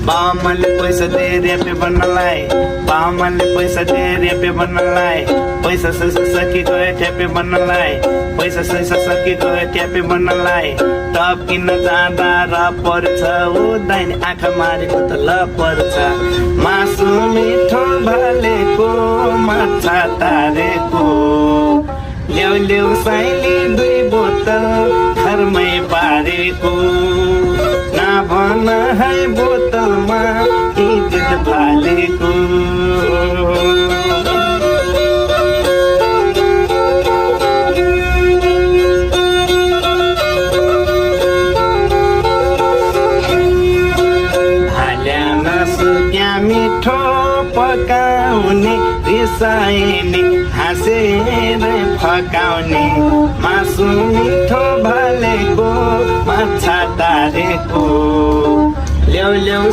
बाबाले पैसा दे रेपे बन्नलाई, बाबाले पैसा दे रेपे बन्नलाई, पैसा सैसा सकि गयो ट्यापे बन्नलाई, पैसा सैसा सकि गयो ट्यापे बन्नलाई। टप किन्न जाँदा र पर्छ ऊ दाहिने आँखा मारेको त ल पर्छ। मासु मिठो भालेको माछा तारेको, ल्याउ ल्याउ साइली 2 बोतल घरमै पारेको। नभन है बोतलमा इज्जत फालेको। मिठो पकाउने रिसाइने हाँसेर फकाउने। मासु मिठो भालेको माछा तारेको, ल्याउ ल्याउ